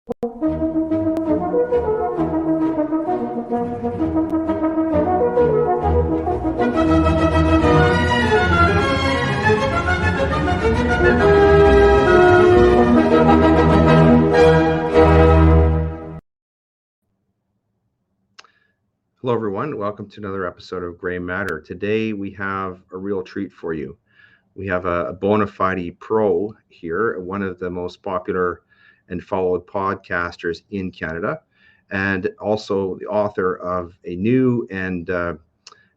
Hello, everyone. Welcome to another episode of Gray Matter. Today, we have a real treat for you. We have a bona fide pro here, one of the most popular and followed podcasters in Canada, and also the author of a new and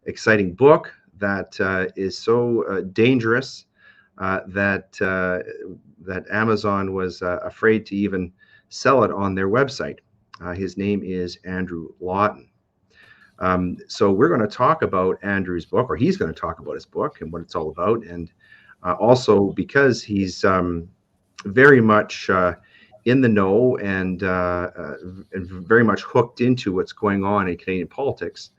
exciting book that is so dangerous that Amazon was afraid to even sell it on their website. His name is Andrew Lawton. So we're going to talk about Andrew's book, or he's going to talk about his book and what it's all about. And also because he's very much in the know and very much hooked into what's going on in Canadian politics,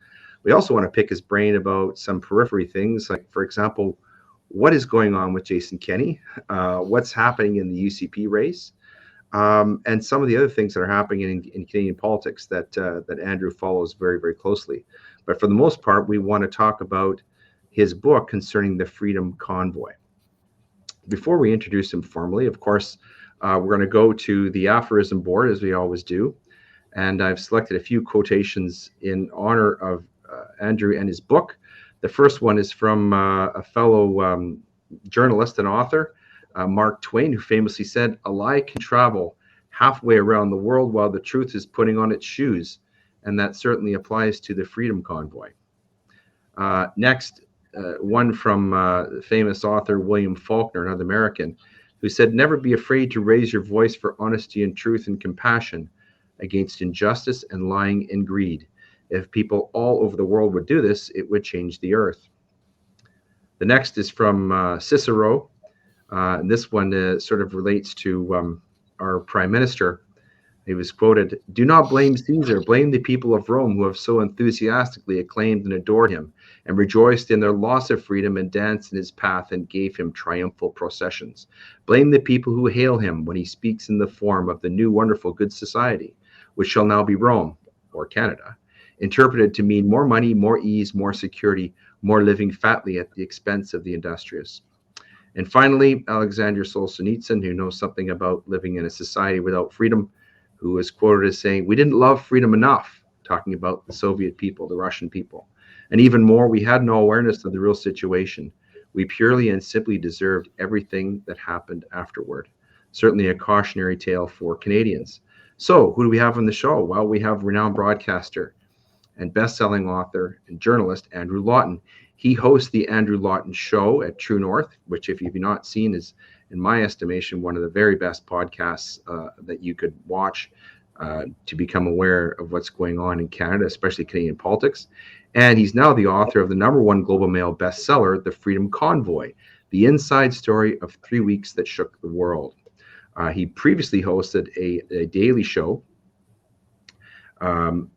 we also want to pick his brain about some periphery things, like, for example, what is going on with Jason Kenney, what's happening in the UCP race, and some of the other things that are happening in Canadian politics that Andrew follows very, very closely. But for the most part, we want to talk about his book concerning the Freedom Convoy. Before we introduce him formally, of course, we're going to go to the aphorism board, as we always do. And I've selected a few quotations in honor of Andrew and his book. The first one is from a fellow journalist and author, Mark Twain, who famously said, "A lie can travel halfway around the world while the truth is putting on its shoes." And that certainly applies to the Freedom Convoy. Next, one from famous author William Faulkner, another American, who said, "Never be afraid to raise your voice for honesty and truth and compassion against injustice and lying and greed. If people all over the world would do this, it would change the earth." The next is from Cicero. And this one sort of relates to our prime minister. He was quoted, "Do not blame Caesar, blame the people of Rome who have so enthusiastically acclaimed and adored him and rejoiced in their loss of freedom and danced in his path and gave him triumphal processions. Blame the people who hail him when he speaks in the form of the new wonderful good society, which shall now be Rome," or Canada, interpreted to mean more money, more ease, more security, more living fatly at the expense of the industrious. And finally, Alexander Solzhenitsyn, who knows something about living in a society without freedom, who is quoted as saying, "We didn't love freedom enough," talking about the Soviet people, the Russian people. "And even more, we had no awareness of the real situation. We purely and simply deserved everything that happened afterward." Certainly a cautionary tale for Canadians. So who do we have on the show? Well, we have renowned broadcaster and best-selling author and journalist Andrew Lawton. He hosts the Andrew Lawton Show at True North, which, if you've not seen, is, in my estimation, one of the very best podcasts that you could watch to become aware of what's going on in Canada, especially Canadian politics. And he's now the author of the #1 Global Mail bestseller, The Freedom Convoy, the inside story of 3 weeks that shook the world. He previously hosted a daily show on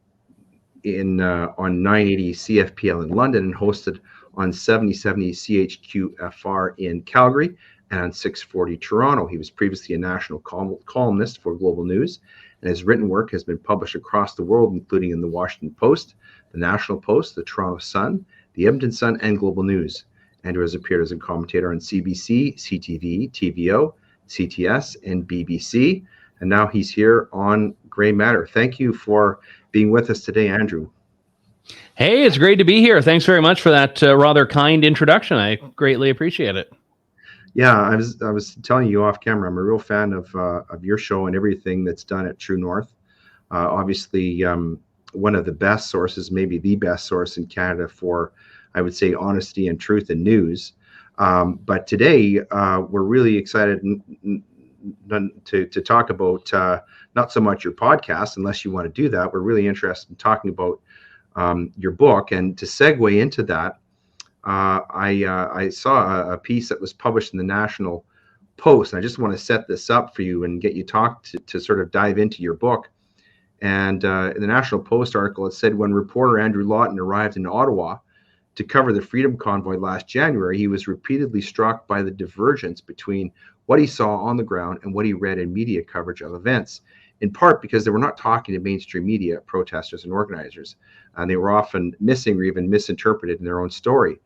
980 CFPL in London and hosted on 7070 CHQR in Calgary and on 640 Toronto. He was previously a national columnist for Global News, and his written work has been published across the world, including in the Washington Post, the National Post, the Toronto Sun, the Edmonton Sun, and Global News. Andrew has appeared as a commentator on CBC, CTV, TVO, CTS, and BBC, and now he's here on Gray Matter. Thank you for being with us today, Andrew. Hey, it's great to be here. Thanks very much for that rather kind introduction. I greatly appreciate it. Yeah, I was telling you off camera, I'm a real fan of your show and everything that's done at True North. Obviously, one of the best sources, maybe the best source in Canada for, I would say, honesty and truth and news. But today, we're really excited to talk about not so much your podcast, unless you want to do that. We're really interested in talking about your book. And to segue into that, I saw a piece that was published in the National Post, and I just want to set this up for you and get you to sort of dive into your book. And in the National Post article, it said, when reporter Andrew Lawton arrived in Ottawa to cover the Freedom Convoy last January, he was repeatedly struck by the divergence between what he saw on the ground and what he read in media coverage of events, in part because they were not talking to mainstream media protesters and organizers, and they were often missing or even misinterpreted in their own story.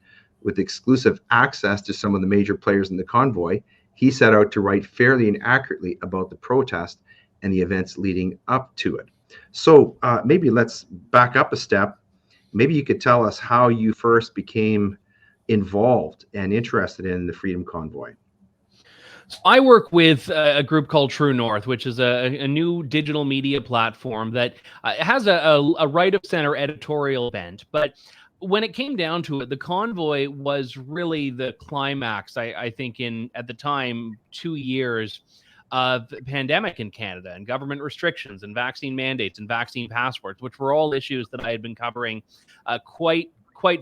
With exclusive access to some of the major players in the convoy, he set out to write fairly and accurately about the protest and the events leading up to it. So maybe let's back up a step. Maybe you could tell us how you first became involved and interested in the Freedom Convoy. So I work with a group called True North, which is a new digital media platform that has a right of center editorial bent. But when it came down to it, the convoy was really the climax, I think, in, at the time, 2 years of pandemic in Canada and government restrictions and vaccine mandates and vaccine passports, which were all issues that I had been covering quite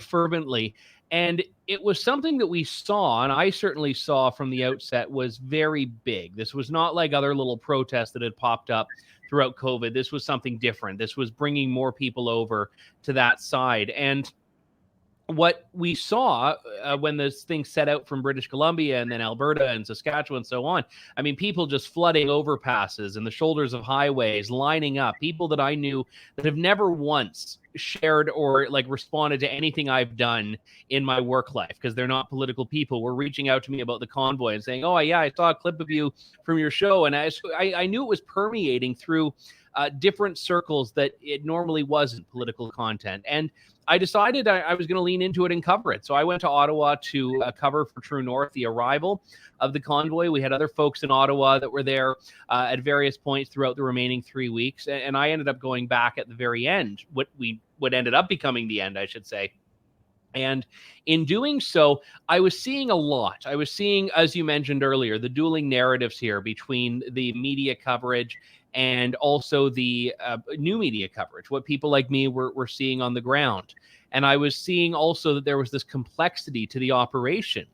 fervently. And it was something that we saw, and I certainly saw from the outset, was very big. This was not like other little protests that had popped up throughout COVID. This was something different. This was bringing more people over to that side. And what we saw when this thing set out from British Columbia and then Alberta and Saskatchewan and so on, I mean, people just flooding overpasses and the shoulders of highways, lining up, people that I knew that have never once shared or like responded to anything I've done in my work life because they're not political people, were reaching out to me about the convoy and saying, oh yeah, I saw a clip of you from your show. And I knew it was permeating through different circles that it normally wasn't political content. And I decided I was going to lean into it and cover it. So I went to Ottawa to cover for True North the arrival of the convoy. We had other folks in Ottawa that were there at various points throughout the remaining 3 weeks. And I ended up going back at the very end, what ended up becoming the end, I should say. And in doing so, I was seeing a lot. I was seeing, as you mentioned earlier, the dueling narratives here between the media coverage and also the new media coverage, what people like me were seeing on the ground. And I was seeing also that there was this complexity to the operation,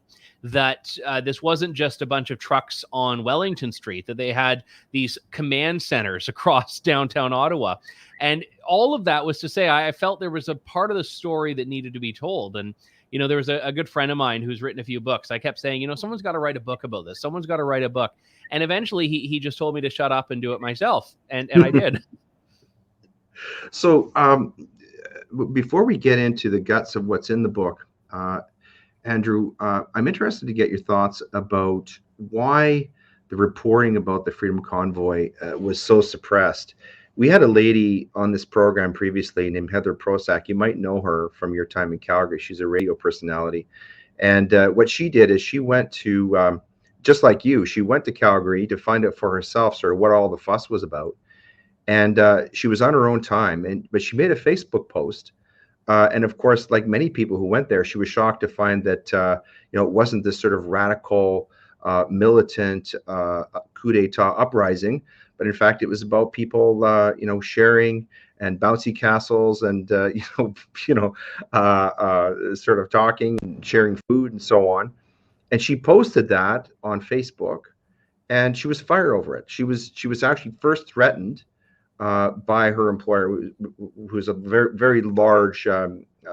that this wasn't just a bunch of trucks on Wellington Street, that they had these command centers across downtown Ottawa. And all of that was to say, I felt there was a part of the story that needed to be told. And, you know, there was a good friend of mine who's written a few books. I kept saying, you know, someone's got to write a book about this. Someone's got to write a book. And eventually he just told me to shut up and do it myself. And I did. So before we get into the guts of what's in the book, Andrew, I'm interested to get your thoughts about why the reporting about the Freedom Convoy was so suppressed. We had a lady on this program previously named Heather Prosack. You might know her from your time in Calgary. She's a radio personality. And what she did is she went to, just like you, she went to Calgary to find out for herself sort of what all the fuss was about. And she was on her own time, but she made a Facebook post. And of course, like many people who went there, she was shocked to find that, it wasn't this sort of radical, militant coup d'etat uprising, but in fact, it was about people, sharing and bouncy castles and, sort of talking and sharing food and so on. And she posted that on Facebook, and she was fired over it. She was actually first threatened by her employer, who's a very, very large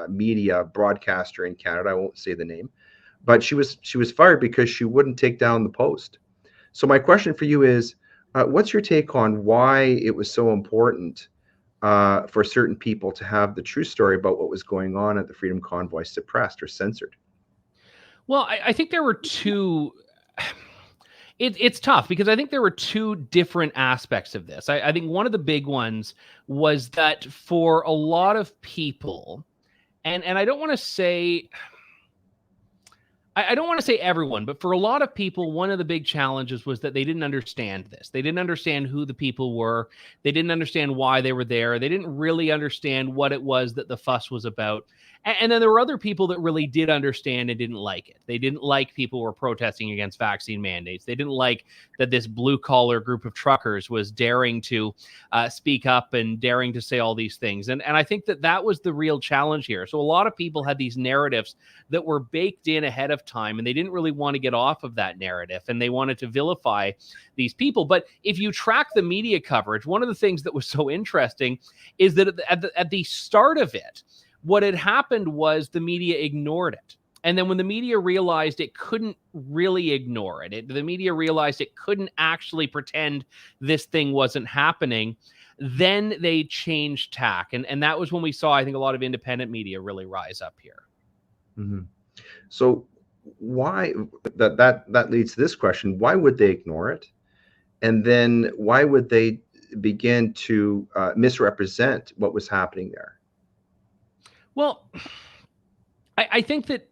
media broadcaster in Canada. I won't say the name, but she was fired because she wouldn't take down the post. So my question for you is, what's your take on why it was so important for certain people to have the true story about what was going on at the Freedom Convoy suppressed or censored? Well, I think there were two. It's tough because I think there were two different aspects of this. I think one of the big ones was that for a lot of people, and I don't want to say, I don't want to say everyone, but for a lot of people, one of the big challenges was that they didn't understand this. They didn't understand who the people were. They didn't understand why they were there. They didn't really understand what it was that the fuss was about. And then there were other people that really did understand and didn't like it. They didn't like people who were protesting against vaccine mandates. They didn't like that this blue-collar group of truckers was daring to speak up and daring to say all these things. And I think that was the real challenge here. So a lot of people had these narratives that were baked in ahead of time, and they didn't really want to get off of that narrative, and they wanted to vilify these people. But if you track the media coverage, one of the things that was so interesting is that at the start of it, what had happened was the media ignored it. And then when the media realized it couldn't really ignore it, the media realized it couldn't actually pretend this thing wasn't happening, then they changed tack. And that was when we saw, I think, a lot of independent media really rise up here. Mm-hmm. So why, that leads to this question: why would they ignore it? And then why would they begin to misrepresent what was happening there? Well, I think that,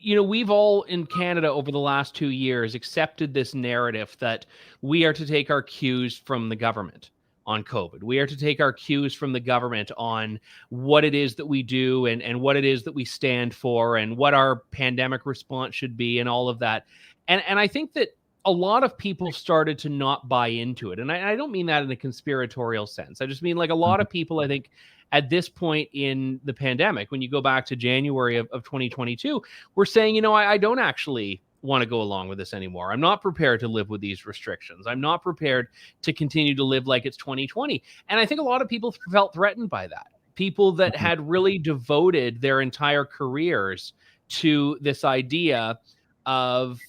we've all in Canada over the last 2 years accepted this narrative that we are to take our cues from the government on COVID. We are to take our cues from the government on what it is that we do and what it is that we stand for and what our pandemic response should be and all of that. And I think that a lot of people started to not buy into it. And I don't mean that in a conspiratorial sense. I just mean, like, a lot of people, I think, at this point in the pandemic, when you go back to January of 2022, we're saying, I don't actually want to go along with this anymore. I'm not prepared to live with these restrictions. I'm not prepared to continue to live like it's 2020. And I think a lot of people felt threatened by that. People that had really devoted their entire careers to this idea of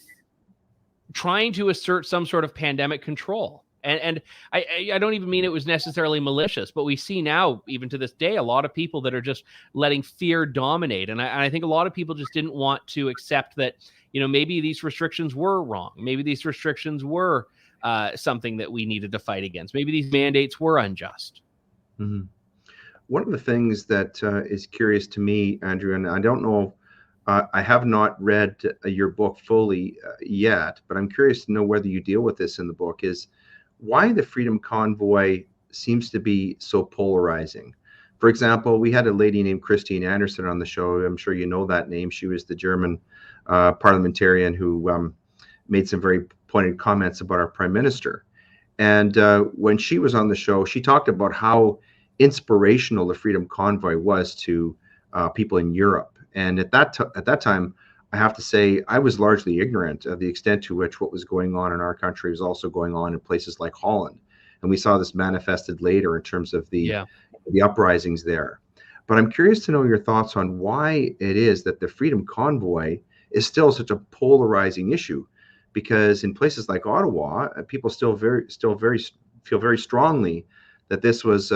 trying to assert some sort of pandemic control. And I don't even mean it was necessarily malicious, but we see now, even to this day, a lot of people that are just letting fear dominate. And I think a lot of people just didn't want to accept that, maybe these restrictions were wrong. Maybe these restrictions were something that we needed to fight against. Maybe these mandates were unjust. Mm-hmm. One of the things that is curious to me, Andrew, and I don't know, I have not read your book fully yet, but I'm curious to know whether you deal with this in the book, is why the Freedom Convoy seems to be so polarizing. For example, we had a lady named Christine Anderson on the show. I'm sure you know that name. She was the German parliamentarian who made some very pointed comments about our prime minister. And when she was on the show, she talked about how inspirational the Freedom Convoy was to people in Europe. And at that time, I have to say, I was largely ignorant of the extent to which what was going on in our country was also going on in places like Holland. And we saw this manifested later in terms of the uprisings there. But I'm curious to know your thoughts on why it is that the Freedom Convoy is still such a polarizing issue. Because in places like Ottawa, people still feel very strongly that this was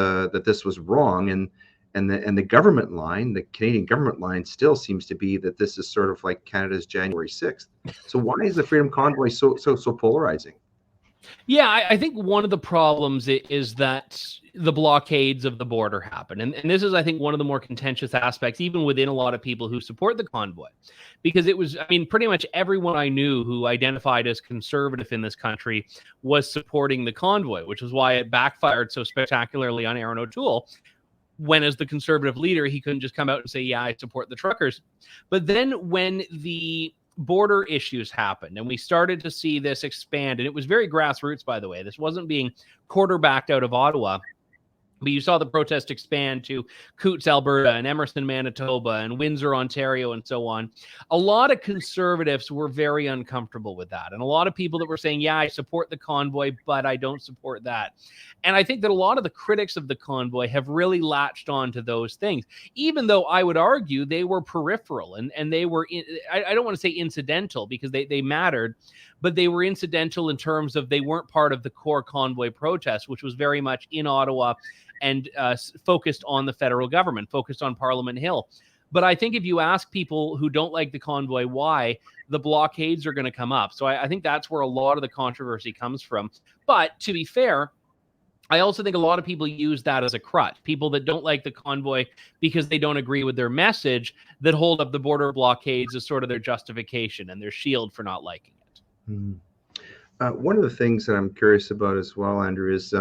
wrong, and the government line, the Canadian government line, still seems to be that this is sort of like Canada's January 6th. So why is the Freedom Convoy so polarizing? Yeah, I think one of the problems is that the blockades of the border happen. And this is, I think, one of the more contentious aspects, even within a lot of people who support the convoy. Because it was, pretty much everyone I knew who identified as conservative in this country was supporting the convoy, which is why it backfired so spectacularly on Aaron O'Toole, when, as the conservative leader, he couldn't just come out and say, yeah, I support the truckers. But then when the border issues happened and we started to see this expand, and it was very grassroots, by the way, this wasn't being quarterbacked out of Ottawa, but you saw the protest expand to Coutts, Alberta, and Emerson, Manitoba, and Windsor, Ontario, and so on. A lot of conservatives were very uncomfortable with that. And a lot of people that were saying, yeah, I support the convoy, but I don't support that. And I think that a lot of the critics of the convoy have really latched on to those things, even though I would argue they were peripheral and they were, I don't want to say incidental, because they mattered, but they were incidental in terms of they weren't part of the core convoy protest, which was very much in Ottawa and focused on the federal government, focused on Parliament Hill. But I think if you ask people who don't like the convoy why, the blockades are going to come up. So I think that's where a lot of the controversy comes from. But to be fair, I also think a lot of people use that as a crutch. People that don't like the convoy because they don't agree with their message, that hold up the border blockades as sort of their justification and their shield for not liking it. Mm-hmm. One of the things that I'm curious about as well, Andrew, is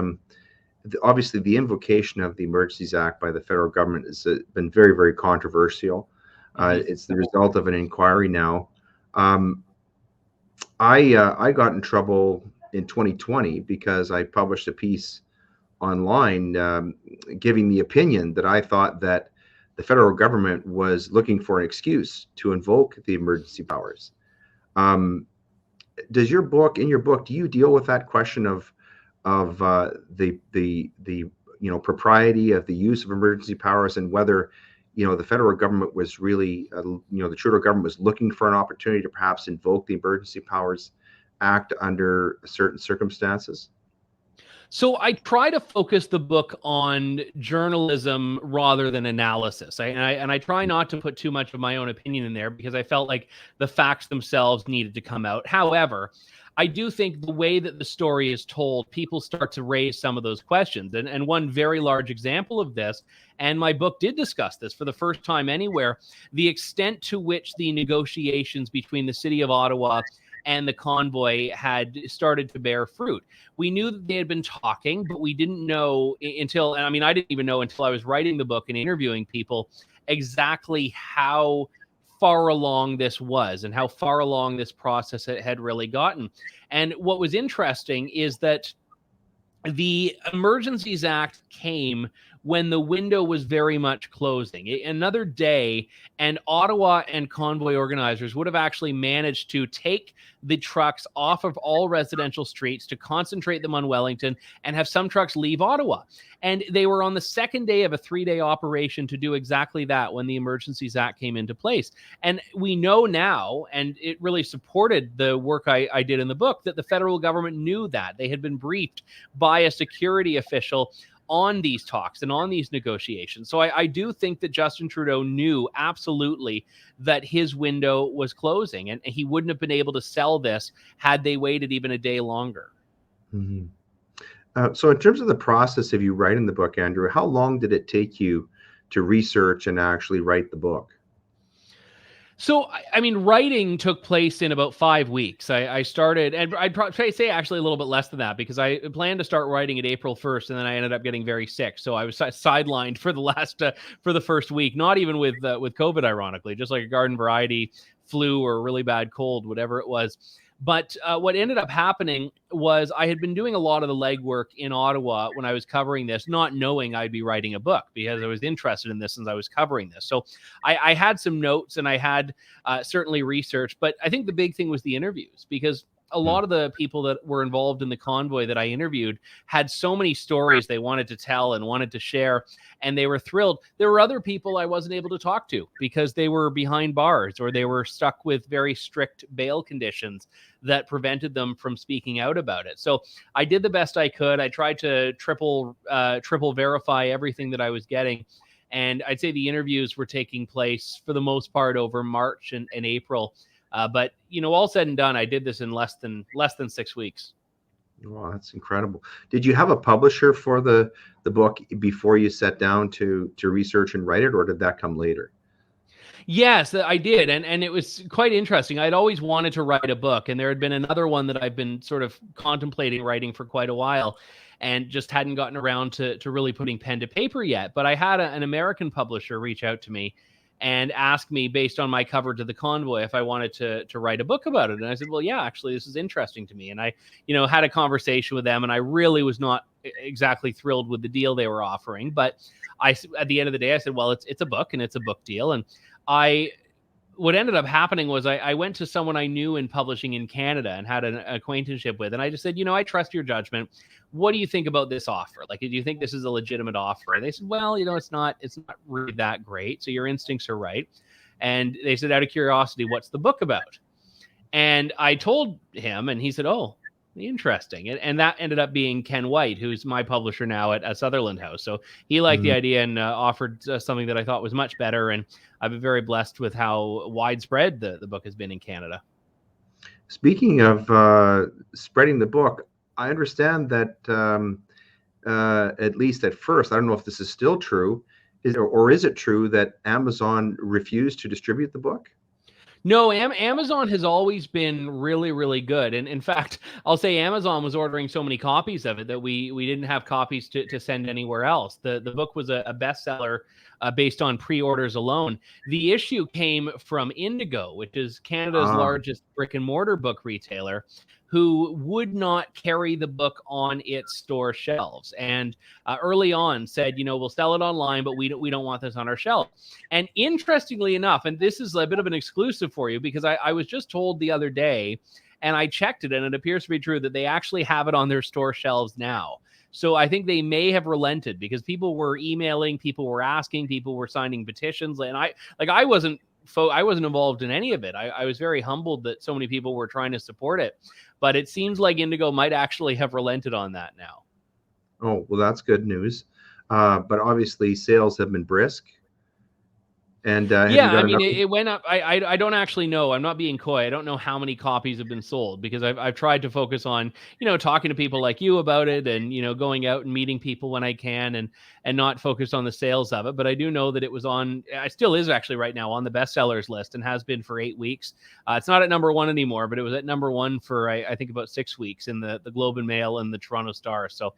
obviously the invocation of the Emergencies Act by the federal government has been very, very controversial. It's the result of an inquiry now. I got in trouble in 2020 because I published a piece online giving the opinion that I thought that the federal government was looking for an excuse to invoke the emergency powers. Does your book, do you deal with that question of the propriety of the use of emergency powers, and whether the federal government was really, the Trudeau government was looking for an opportunity to perhaps invoke the Emergency Powers Act under certain circumstances? So I try to focus the book on journalism rather than analysis. I try not to put too much of my own opinion in there because I felt like the facts themselves needed to come out. However, I do think the way that the story is told, people start to raise some of those questions. And one very large example of this, and my book did discuss this for the first time anywhere, the extent to which the negotiations between the city of Ottawa and the convoy had started to bear fruit. We knew that they had been talking, but we didn't know until, I didn't even know until I was writing the book and interviewing people exactly how far along this was and how far along this process had really gotten. And what was interesting is that the Emergencies Act came when the window was very much closing. Another day, and Ottawa and convoy organizers would have actually managed to take the trucks off of all residential streets to concentrate them on Wellington and have some trucks leave Ottawa. And they were on the second day of a 3-day operation to do exactly that when the Emergencies Act came into place. And we know now, and it really supported the work I did in the book, that the federal government knew that. They had been briefed by a security official on these talks and on these negotiations. So I do think that Justin Trudeau knew absolutely that his window was closing, and he wouldn't have been able to sell this had they waited even a day longer. Mm-hmm. So in terms of the process of you writing the book, Andrew, how long did it take you to research and actually write the book? So, writing took place in about 5 weeks. I started, and I'd probably say actually a little bit less than that because I planned to start writing it April 1st, and then I ended up getting very sick. So I was sidelined for the first week, not even with COVID, ironically, just like a garden variety flu or a really bad cold, whatever it was. But what ended up happening was I had been doing a lot of the legwork in Ottawa when I was covering this, not knowing I'd be writing a book because I was interested in this since I was covering this. So I had some notes and I had certainly research, but I think the big thing was the interviews, because a lot of the people that were involved in the convoy that I interviewed had so many stories they wanted to tell and wanted to share, and they were thrilled. There were other people I wasn't able to talk to because they were behind bars or they were stuck with very strict bail conditions that prevented them from speaking out about it. So I did the best I could. I tried to triple verify everything that I was getting. And I'd say the interviews were taking place for the most part over March and April. But all said and done, I did this in less than 6 weeks. Wow, that's incredible. Did you have a publisher for the book before you sat down to research and write it, or did that come later? Yes, I did. And it was quite interesting. I'd always wanted to write a book, and there had been another one that I've been sort of contemplating writing for quite a while and just hadn't gotten around to really putting pen to paper yet. But I had an American publisher reach out to me and asked me, based on my coverage of the convoy, if I wanted to write a book about it. And I said, well, yeah, actually, this is interesting to me. And I, had a conversation with them, and I really was not exactly thrilled with the deal they were offering. But at the end of the day, I said, well, it's a book and it's a book deal. And what ended up happening was I went to someone I knew in publishing in Canada and had an acquaintanceship with. And I just said, I trust your judgment. What do you think about this offer? Like, do you think this is a legitimate offer? And they said, well, it's not really that great. So your instincts are right. And they said, out of curiosity, what's the book about? And I told him, and he said, oh, interesting. And that ended up being Ken White, who's my publisher now at Sutherland House. So he liked the idea and offered something that I thought was much better. And I've been very blessed with how widespread the book has been in Canada. Speaking of spreading the book, I understand that at least at first, I don't know if this is still true, or is it true that Amazon refused to distribute the book? No, Amazon has always been really, really good. And in fact, I'll say Amazon was ordering so many copies of it that we didn't have copies to send anywhere else. The book was a bestseller based on pre-orders alone. The issue came from Indigo, which is Canada's largest brick and mortar book retailer, who would not carry the book on its store shelves. And early on said, we'll sell it online, but we don't want this on our shelf. And interestingly enough, and this is a bit of an exclusive for you, because I was just told the other day, and I checked it, and it appears to be true, that they actually have it on their store shelves now. So I think they may have relented because people were emailing, people were asking, people were signing petitions. And I wasn't involved in any of it. I was very humbled that so many people were trying to support it, but it seems like Indigo might actually have relented on that now. Oh, well, that's good news. But obviously sales have been brisk. And Yeah, I mean, it went up. I don't actually know. I'm not being coy. I don't know how many copies have been sold because I've tried to focus on, talking to people like you about it and, going out and meeting people when I can and not focus on the sales of it. But I do know that it still is actually right now on the bestsellers list and has been for 8 weeks. It's not at number 1 anymore, but it was at number 1 for, I think, about 6 weeks in the Globe and Mail and the Toronto Star. So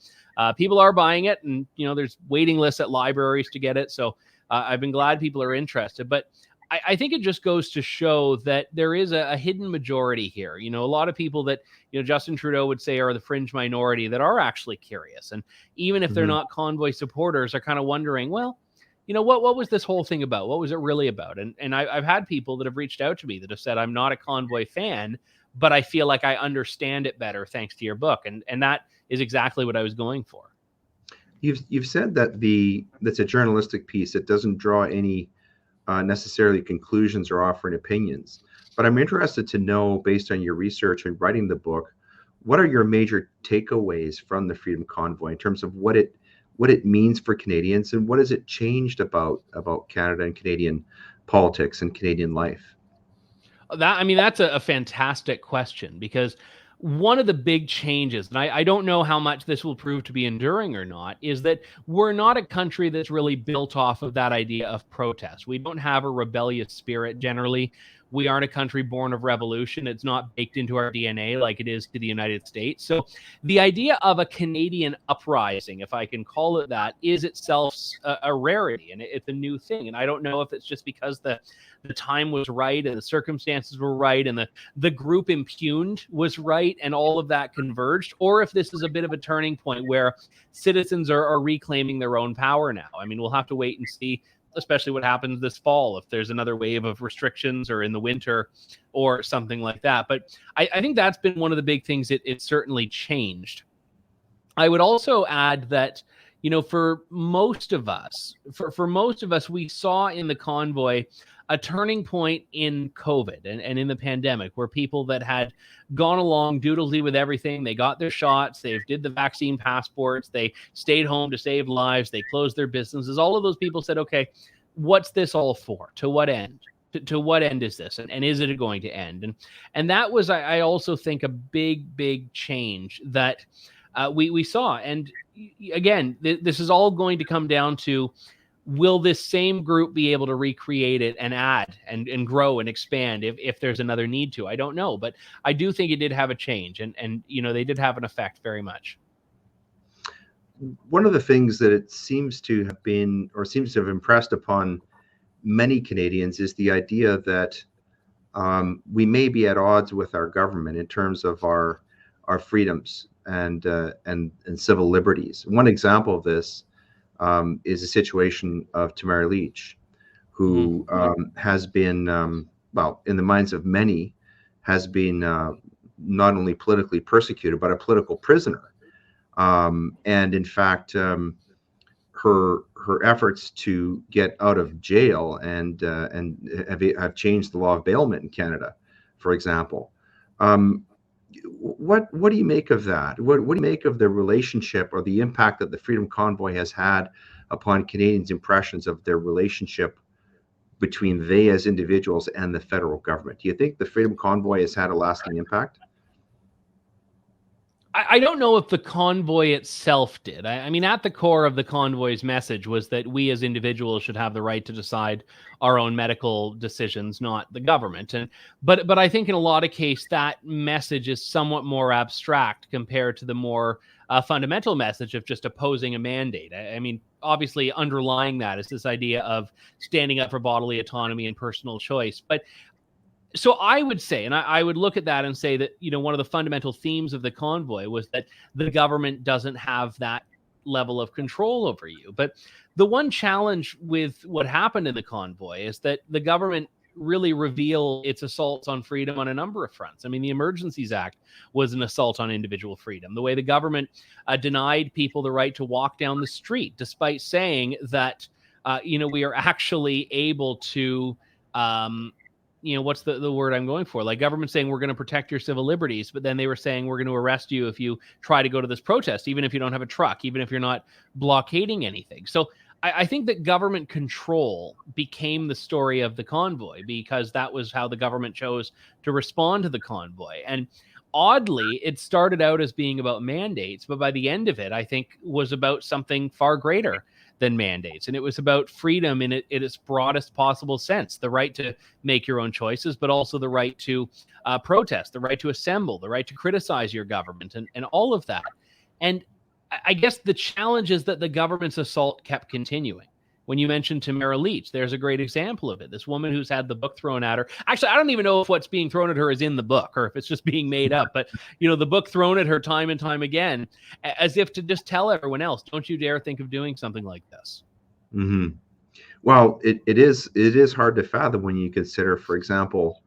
people are buying it, and, there's waiting lists at libraries to get it. So I've been glad people are interested, but I think it just goes to show that there is a hidden majority here. A lot of people that, Justin Trudeau would say are the fringe minority that are actually curious. And even if they're not Convoy supporters, are kind of wondering, well, what was this whole thing about? What was it really about? And I've had people that have reached out to me that have said, I'm not a Convoy fan, but I feel like I understand it better thanks to your book. And that is exactly what I was going for. You've said that that's a journalistic piece that doesn't draw any necessarily conclusions or offering opinions. But I'm interested to know, based on your research and writing the book, what are your major takeaways from the Freedom Convoy in terms of what it means for Canadians, and what has it changed about Canada and Canadian politics and Canadian life? That's a fantastic question, because one of the big changes, and I don't know how much this will prove to be enduring or not, is that we're not a country that's really built off of that idea of protest. We don't have a rebellious spirit generally. We aren't a country born of revolution. It's not baked into our DNA like it is to the United States. So the idea of a Canadian uprising, if I can call it that, is itself a rarity, and it's a new thing. And I don't know if it's just because the time was right and the circumstances were right and the group impugned was right and all of that converged, or if this is a bit of a turning point where citizens are reclaiming their own power now. I mean, we'll have to wait and see, especially what happens this fall, if there's another wave of restrictions or in the winter or something like that. But I think that's been one of the big things. It certainly changed. I would also add that, for most of us, we saw in the convoy a turning point in COVID and in the pandemic, where people that had gone along doodledly with everything, they got their shots, they did the vaccine passports, they stayed home to save lives, they closed their businesses. All of those people said, okay, what's this all for? To what end? To what end is this? And is it going to end? And that was, I also think, a big change that we saw. And again, this is all going to come down to, will this same group be able to recreate it and add and grow and expand if there's another need to? I don't know, but I do think it did have a change, and they did have an effect very much. One of the things that it seems to have been, or seems to have impressed upon many Canadians, is the idea that we may be at odds with our government in terms of our freedoms and civil liberties. One example of this is a situation of Tamara Leach, who has been, in the minds of many, has been not only politically persecuted, but a political prisoner. And in fact, her efforts to get out of jail and have changed the law of bailment in Canada, for example. What do you make of that? What do you make of the relationship or the impact that the Freedom Convoy has had upon Canadians' impressions of their relationship between they as individuals and the federal government? Do you think the Freedom Convoy has had a lasting impact? I don't know if the convoy itself did. I mean, at the core of the convoy's message was that we as individuals should have the right to decide our own medical decisions, not the government. But I think in a lot of cases that message is somewhat more abstract compared to the more fundamental message of just opposing a mandate. I mean, obviously underlying that is this idea of standing up for bodily autonomy and personal choice. But so I would say, and I would look at that and say that, one of the fundamental themes of the convoy was that the government doesn't have that level of control over you. But the one challenge with what happened in the convoy is that the government really reveal its assaults on freedom on a number of fronts. I mean, the Emergencies Act was an assault on individual freedom. The way the government denied people the right to walk down the street, despite saying that, we are actually able to, what's the word I'm going for? Like government saying we're going to protect your civil liberties, but then they were saying we're going to arrest you if you try to go to this protest, even if you don't have a truck, even if you're not blockading anything. So I think that government control became the story of the convoy because that was how the government chose to respond to the convoy. And oddly, it started out as being about mandates, but by the end of it, I think was about something far greater than mandates. And it was about freedom in its broadest possible sense, the right to make your own choices, but also the right to protest, the right to assemble, the right to criticize your government, and all of that. And I guess the challenge is that the government's assault kept continuing. When you mentioned Tamara Leach, there's a great example of it. This woman who's had the book thrown at her. Actually, I don't even know if what's being thrown at her is in the book or if it's just being made up. But, the book thrown at her time and time again, as if to just tell everyone else, don't you dare think of doing something like this. Mm-hmm. Well, it is hard to fathom when you consider, for example,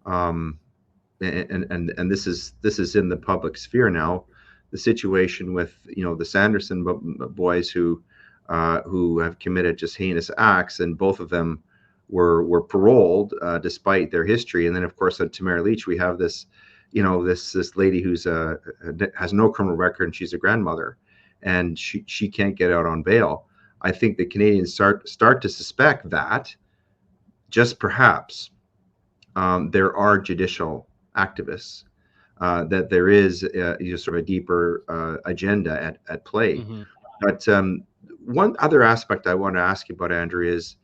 and this is in the public sphere now, the situation with the Sanderson boys who have committed just heinous acts, and both of them were paroled despite their history. And then of course at Tamara Leach we have this this lady who's has no criminal record, and she's a grandmother, and she can't get out on bail. I think the Canadians start to suspect that just perhaps there are judicial activists. That there is sort of a deeper agenda at play. Mm-hmm. But one other aspect I want to ask you about, Andrew, is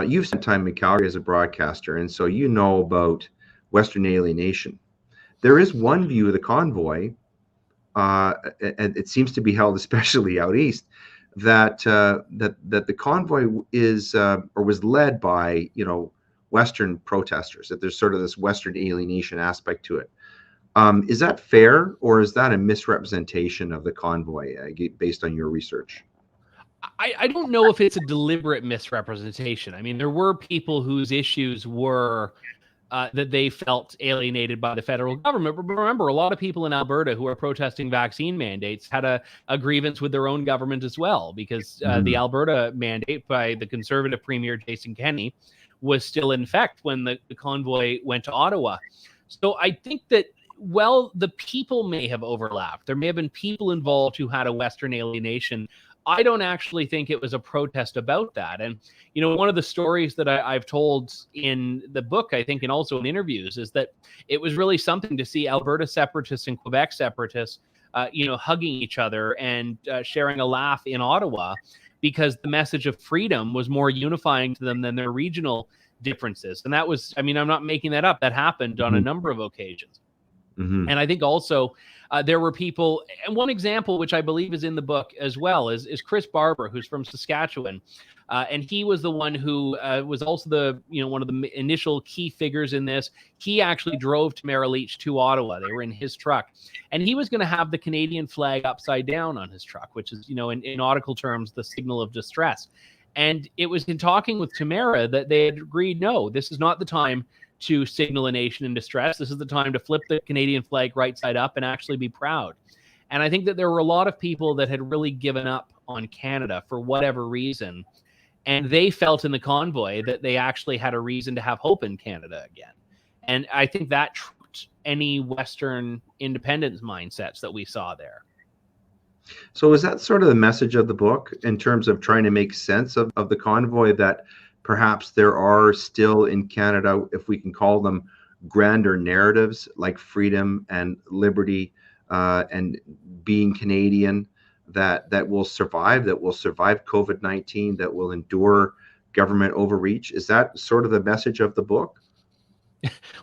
you've spent time in Calgary as a broadcaster, and so you know about Western alienation. There is one view of the convoy, and it seems to be held especially out east, that the convoy is or was led by Western protesters. That there's sort of this Western alienation aspect to it. Is that fair, or is that a misrepresentation of the convoy based on your research? I don't know if it's a deliberate misrepresentation. I mean, there were people whose issues were that they felt alienated by the federal government. But remember, a lot of people in Alberta who are protesting vaccine mandates had a grievance with their own government as well, because the Alberta mandate by the Conservative Premier Jason Kenney was still in effect when the convoy went to Ottawa. So I think that the people may have overlapped. There may have been people involved who had a Western alienation. I don't actually think it was a protest about that. And, one of the stories that I've told in the book, I think, and also in interviews, is that it was really something to see Alberta separatists and Quebec separatists, hugging each other and sharing a laugh in Ottawa, because the message of freedom was more unifying to them than their regional differences. And that was, I'm not making that up. That happened on a number of occasions. Mm-hmm. And I think also there were people, and one example, which I believe is in the book as well, is Chris Barber, who's from Saskatchewan. And he was the one who was also one of the initial key figures in this. He actually drove Tamara Leach to Ottawa. They were in his truck, and he was going to have the Canadian flag upside down on his truck, which is, in nautical terms, the signal of distress. And it was in talking with Tamara that they had agreed, no, this is not the time to signal a nation in distress. This is the time to flip the Canadian flag right side up and actually be proud. And I think that there were a lot of people that had really given up on Canada for whatever reason. And they felt in the convoy that they actually had a reason to have hope in Canada again. And I think that trumped any Western independence mindsets that we saw there. So is that sort of the message of the book in terms of trying to make sense of the convoy, that perhaps there are still in Canada, if we can call them grander narratives like freedom and liberty and being Canadian, that will survive COVID-19, that will endure government overreach? Is that sort of the message of the book?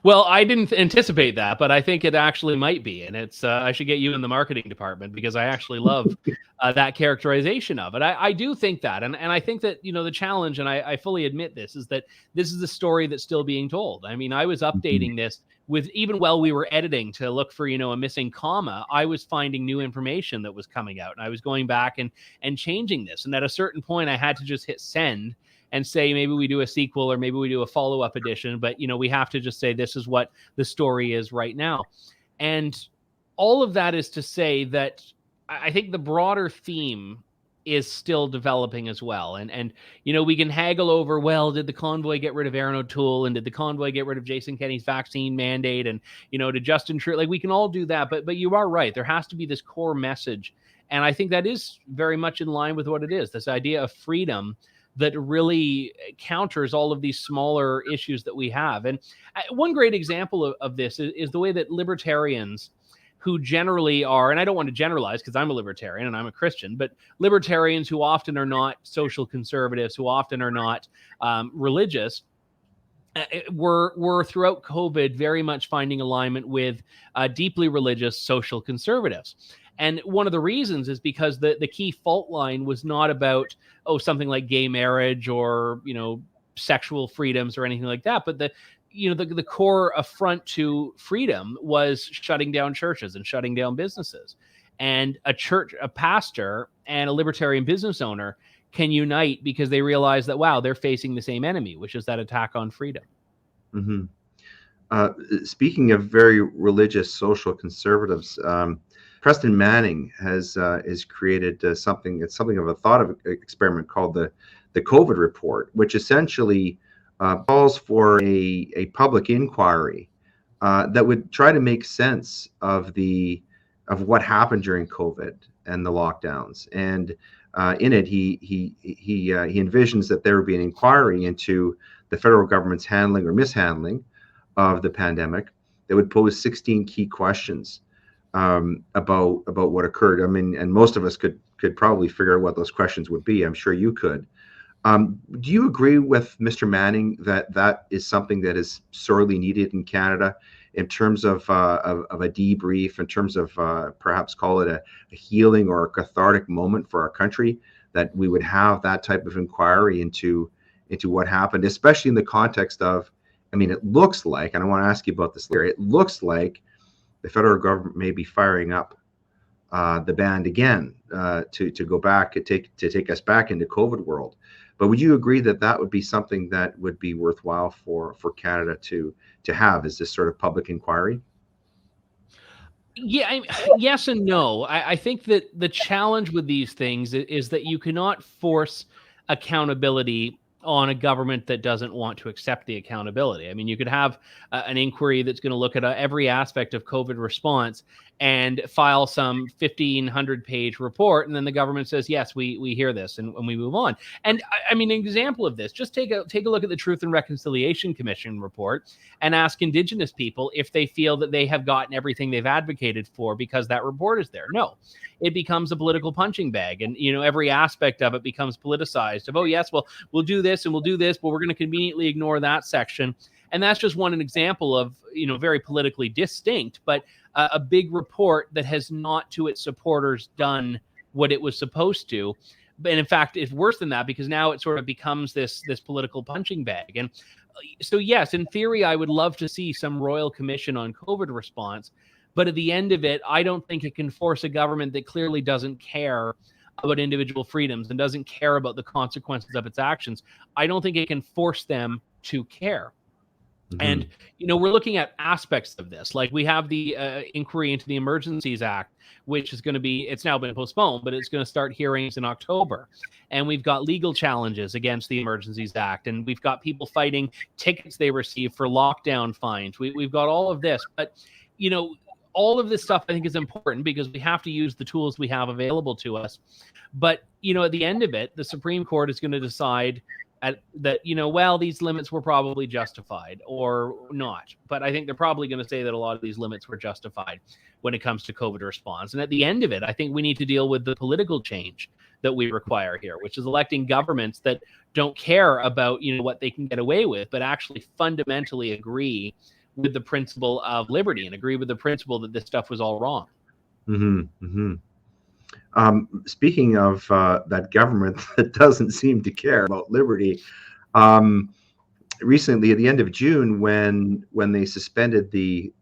Well, I didn't anticipate that, but I think it actually might be. And it's I should get you in the marketing department, because I actually love that characterization of it. I do think that. And I think that, the challenge, and I fully admit this, is that this is a story that's still being told. I mean, I was updating this even while we were editing to look for, a missing comma, I was finding new information that was coming out, and I was going back and changing this. And at a certain point, I had to just hit send and say, maybe we do a sequel or maybe we do a follow-up edition. But, we have to just say, this is what the story is right now. And all of that is to say that I think the broader theme is still developing as well. And we can haggle over, well, did the convoy get rid of Aaron O'Toole, and did the convoy get rid of Jason Kenney's vaccine mandate, and to Justin Trudeau? Like, we can all do that, but you are right. There has to be this core message, and I think that is very much in line with what it is, this idea of freedom that really counters all of these smaller issues that we have. And one great example of this is the way that libertarians, who generally are, and I don't want to generalize because I'm a libertarian and I'm a Christian, but libertarians who often are not social conservatives, who often are not religious, were throughout COVID very much finding alignment with deeply religious social conservatives. And one of the reasons is because the key fault line was not about, something like gay marriage or, sexual freedoms or anything like that, but the core affront to freedom was shutting down churches and shutting down businesses. And a pastor and a libertarian business owner can unite because they realize that, wow, they're facing the same enemy, which is that attack on freedom. Mm-hmm. Speaking of very religious social conservatives, Preston Manning has created something of a thought experiment called the COVID report, which essentially calls for a public inquiry that would try to make sense of what happened during COVID and the lockdowns. And in it, he envisions that there would be an inquiry into the federal government's handling or mishandling of the pandemic that would pose 16 key questions about what occurred. I mean, and most of us could probably figure out what those questions would be. I'm sure you could. Do you agree with Mr. Manning that is something that is sorely needed in Canada in terms of a debrief, in terms of perhaps call it a healing or a cathartic moment for our country, that we would have that type of inquiry into what happened, especially in the context of, I mean, it looks like, and I want to ask you about this later, it looks like the federal government may be firing up the band again to go back, to take us back into COVID world. But would you agree that would be something that would be worthwhile for Canada to have, as this sort of public inquiry? Yeah, yes and no. I think that the challenge with these things is that you cannot force accountability on a government that doesn't want to accept the accountability. I mean, you could have an inquiry that's going to look at every aspect of COVID response and file some 1,500-page report, and then the government says, yes, we hear this, and we move on. And I mean, an example of this, just take a look at the Truth and Reconciliation Commission report and ask Indigenous people if they feel that they have gotten everything they've advocated for because that report is there. No, it becomes a political punching bag, and every aspect of it becomes politicized. Of, oh yes, well, we'll do this and we'll do this, but we're going to conveniently ignore that section. And that's just an example of, very politically distinct, but a big report that has not to its supporters done what it was supposed to. And in fact, it's worse than that, because now it sort of becomes this political punching bag. And so, yes, in theory, I would love to see some royal commission on COVID response. But at the end of it, I don't think it can force a government that clearly doesn't care about individual freedoms and doesn't care about the consequences of its actions. I don't think it can force them to care. Mm-hmm. And, we're looking at aspects of this. Like, we have the inquiry into the Emergencies Act, which is going to be, it's now been postponed, but it's going to start hearings in October. And we've got legal challenges against the Emergencies Act. And we've got people fighting tickets they receive for lockdown fines. We've got all of this. But, all of this stuff, I think, is important because we have to use the tools we have available to us. But, at the end of it, the Supreme Court is going to decide that, well, these limits were probably justified or not. But I think they're probably going to say that a lot of these limits were justified when it comes to COVID response. And at the end of it, I think we need to deal with the political change that we require here, which is electing governments that don't care about, what they can get away with, but actually fundamentally agree with the principle of liberty and agree with the principle that this stuff was all wrong. Mm-hmm, mm-hmm. Speaking of that government that doesn't seem to care about liberty, recently, at the end of June, when they suspended the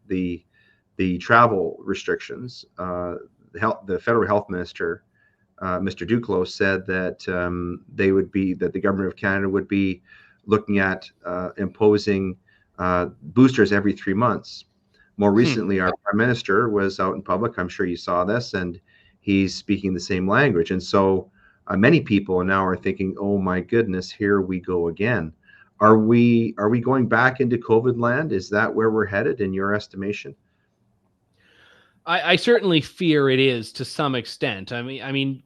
travel restrictions, the federal health minister, Mr. Duclos, said that that the government of Canada would be looking at imposing boosters every 3 months. More recently, our prime minister was out in public. I'm sure you saw this, and he's speaking the same language. And so many people now are thinking, "Oh my goodness, here we go again." Are we going back into COVID land? Is that where we're headed, in your estimation? I certainly fear it is, to some extent. I mean,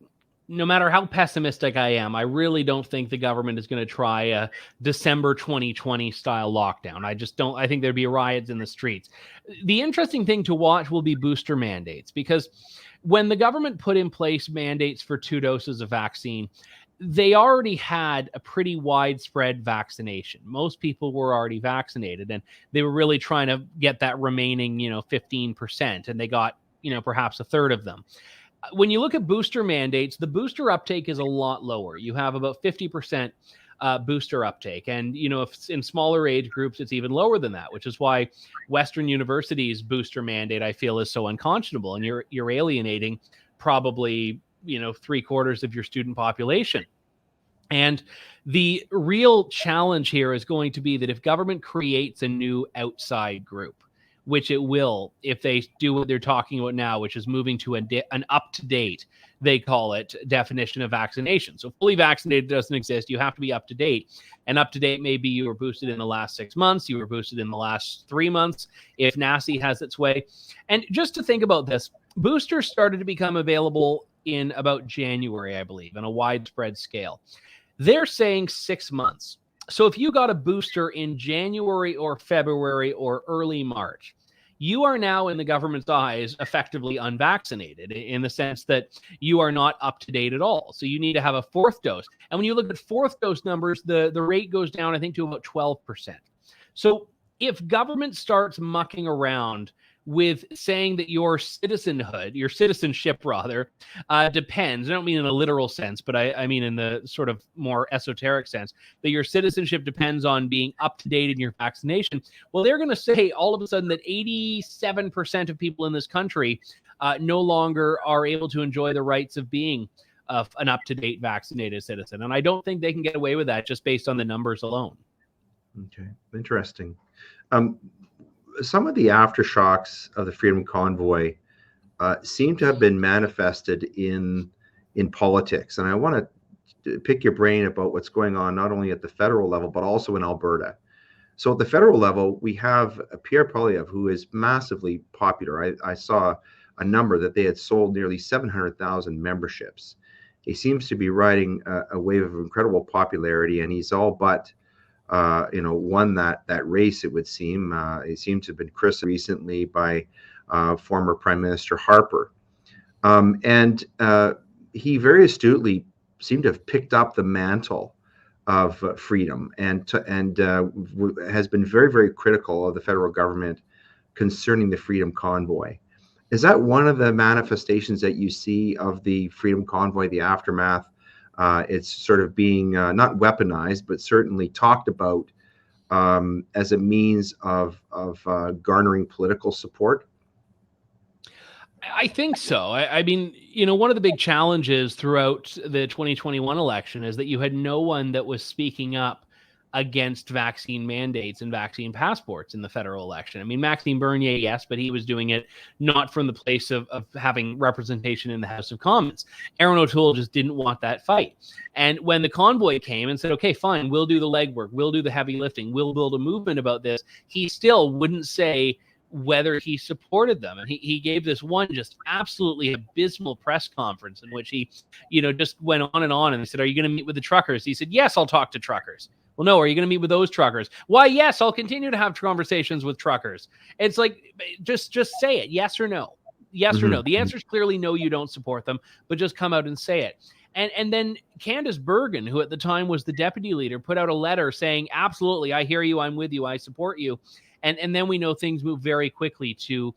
no matter how pessimistic I am, I really don't think the government is going to try a December 2020 style lockdown. I just don't. I think there'd be riots in the streets. The interesting thing to watch will be booster mandates, because when the government put in place mandates for 2 doses of vaccine, they already had a pretty widespread vaccination. Most people were already vaccinated, and they were really trying to get that remaining, 15%, and they got, perhaps a third of them. When you look at booster mandates, the booster uptake is a lot lower. You have about 50% booster uptake. And, if in smaller age groups, it's even lower than that, which is why Western universities' booster mandate, I feel, is so unconscionable. And you're alienating probably, 3/4 of your student population. And the real challenge here is going to be that if government creates a new outside group, which it will if they do what they're talking about now, which is moving to an up-to-date, they call it, definition of vaccination. So fully vaccinated doesn't exist. You have to be up to date. And up to date may be you were boosted in the last 6 months, you were boosted in the last 3 months, if NACI has its way. And just to think about this, boosters started to become available in about January, I believe, on a widespread scale. They're saying 6 months. So if you got a booster in January or February or early March, you are now, in the government's eyes, effectively unvaccinated, in the sense that you are not up to date at all. So you need to have a 4th dose. And when you look at 4th dose numbers, the rate goes down, I think, to about 12%. So if government starts mucking around with saying that your citizenship rather, depends, I don't mean in a literal sense, but I mean in the sort of more esoteric sense, that your citizenship depends on being up to date in your vaccination. Well, they're going to say all of a sudden that 87% of people in this country no longer are able to enjoy the rights of being an up-to-date vaccinated citizen. And I don't think they can get away with that just based on the numbers alone. Okay, interesting. Some of the aftershocks of the Freedom Convoy seem to have been manifested in politics. And I want to pick your brain about what's going on, not only at the federal level, but also in Alberta. So at the federal level, we have Pierre Poilievre, who is massively popular. I saw a number that they had sold nearly 700,000 memberships. He seems to be riding a wave of incredible popularity, and he's all but won that race, it would seem. He seemed to have been christened recently by former Prime Minister Harper. And he very astutely seemed to have picked up the mantle of freedom and has been very, very critical of the federal government concerning the Freedom Convoy. Is that one of the manifestations that you see of the Freedom Convoy, the aftermath? It's sort of being not weaponized, but certainly talked about as a means of garnering political support? I think so. I mean, one of the big challenges throughout the 2021 election is that you had no one that was speaking up against vaccine mandates and vaccine passports in the federal election. I mean, Maxime Bernier, yes, but he was doing it not from the place of having representation in the House of Commons. Erin O'Toole just didn't want that fight. And when the convoy came and said, okay, fine, we'll do the legwork, we'll do the heavy lifting, we'll build a movement about this, he still wouldn't say whether he supported them. And he gave this one just absolutely abysmal press conference in which he, just went on, and they said, are you going to meet with the truckers? He said, yes, I'll talk to truckers. Well, no, are you going to meet with those truckers? Why, yes, I'll continue to have conversations with truckers. It's like, just say it, yes or no. Yes or no. The answer is clearly no, you don't support them, but just come out and say it. And then Candace Bergen, who at the time was the deputy leader, put out a letter saying, absolutely, I hear you, I'm with you, I support you. And then we know things move very quickly to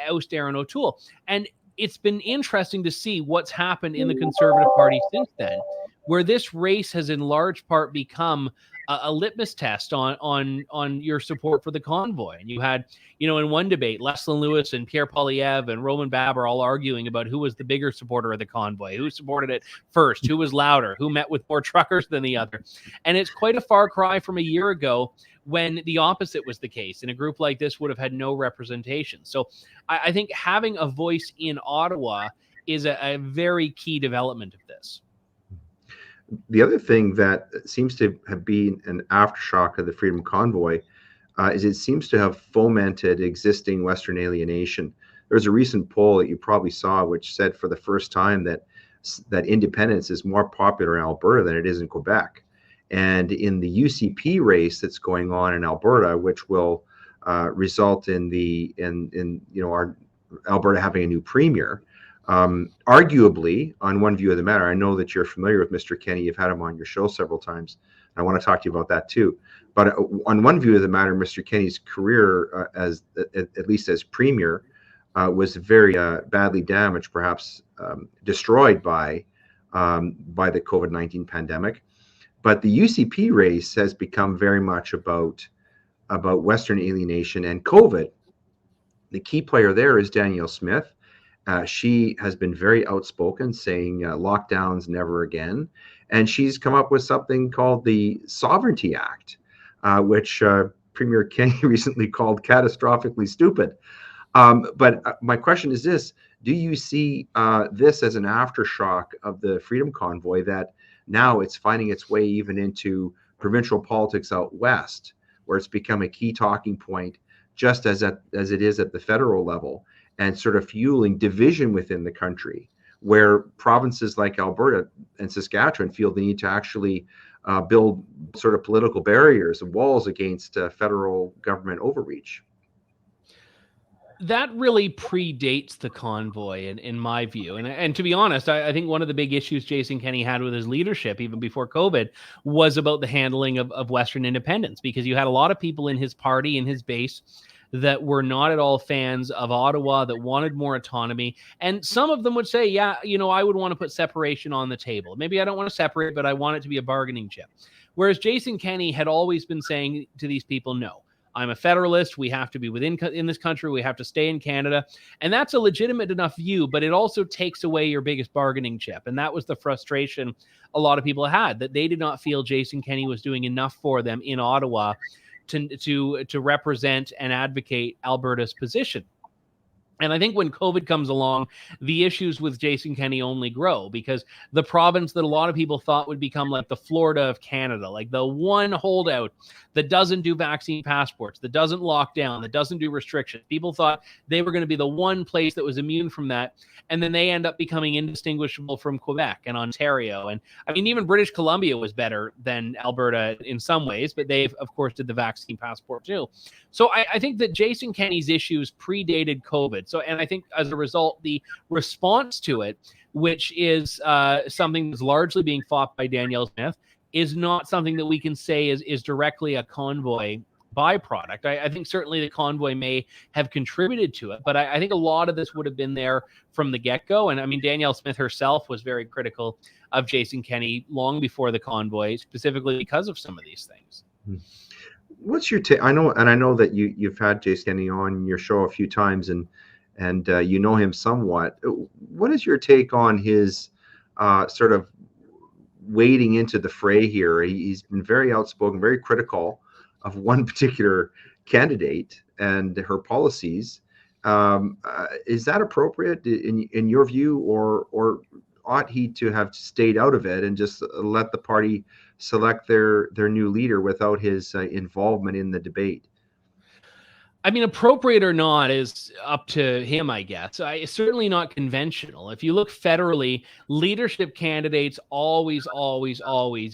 oust Erin O'Toole. And it's been interesting to see what's happened in the Conservative Party since then, where this race has in large part become a litmus test on your support for the convoy. And you had, in one debate, Leslyn Lewis and Pierre Poilievre and Roman Baber all arguing about who was the bigger supporter of the convoy, who supported it first, who was louder, who met with more truckers than the other. And it's quite a far cry from a year ago when the opposite was the case, and a group like this would have had no representation. So I think having a voice in Ottawa is a very key development of this. The other thing that seems to have been an aftershock of the Freedom Convoy is it seems to have fomented existing Western alienation. There's a recent poll that you probably saw which said for the first time that independence is more popular in Alberta than it is in Quebec. And in the UCP race that's going on in Alberta, which will result in our Alberta having a new premier, arguably, on one view of the matter, I know that you're familiar with Mr. Kenney. You've had him on your show several times. I want to talk to you about that too. But on one view of the matter, Mr. Kenney's career, at least as premier, was very badly damaged, perhaps destroyed by the COVID-19 pandemic. But the UCP race has become very much about Western alienation and COVID. The key player there is Danielle Smith. She has been very outspoken, saying lockdowns never again. And she's come up with something called the Sovereignty Act, which Premier Kenney recently called catastrophically stupid. But my question is this: do you see this as an aftershock of the Freedom Convoy, that now it's finding its way even into provincial politics out west, where it's become a key talking point, just as it is at the federal level, and sort of fueling division within the country, where provinces like Alberta and Saskatchewan feel the need to actually build sort of political barriers and walls against federal government overreach? That really predates the convoy, in my view. And to be honest, I think one of the big issues Jason Kenney had with his leadership, even before COVID, was about the handling of Western independence, because you had a lot of people in his party, in his base, that were not at all fans of Ottawa, that wanted more autonomy. And some of them would say, yeah, I would want to put separation on the table. Maybe I don't want to separate, but I want it to be a bargaining chip. Whereas Jason Kenney had always been saying to these people, no, I'm a federalist. We have to be in this country. We have to stay in Canada. And that's a legitimate enough view, but it also takes away your biggest bargaining chip. And that was the frustration a lot of people had, that they did not feel Jason Kenney was doing enough for them in Ottawa to represent and advocate Alberta's position. And I think when COVID comes along, the issues with Jason Kenney only grow, because the province that a lot of people thought would become like the Florida of Canada, like the one holdout that doesn't do vaccine passports, that doesn't lock down, that doesn't do restrictions. People thought they were going to be the one place that was immune from that. And then they end up becoming indistinguishable from Quebec and Ontario. And I mean, even British Columbia was better than Alberta in some ways, but they, of course, did the vaccine passport too. So I think that Jason Kenney's issues predated COVID. So, and I think as a result, the response to it, which is something that's largely being fought by Danielle Smith, is not something that we can say is directly a convoy byproduct. I think certainly the convoy may have contributed to it, but I think a lot of this would have been there from the get-go. And I mean, Danielle Smith herself was very critical of Jason Kenney long before the convoy, specifically because of some of these things. What's your take? I know that you've had Jason Kenney on your show a few times, and you know him somewhat. What is your take on his sort of wading into the fray here? He's been very outspoken, very critical of one particular candidate and her policies. Is that appropriate in your view, or ought he to have stayed out of it and just let the party select their new leader without his involvement in the debate? I mean, appropriate or not is up to him, I guess. It's certainly not conventional. If you look federally, leadership candidates always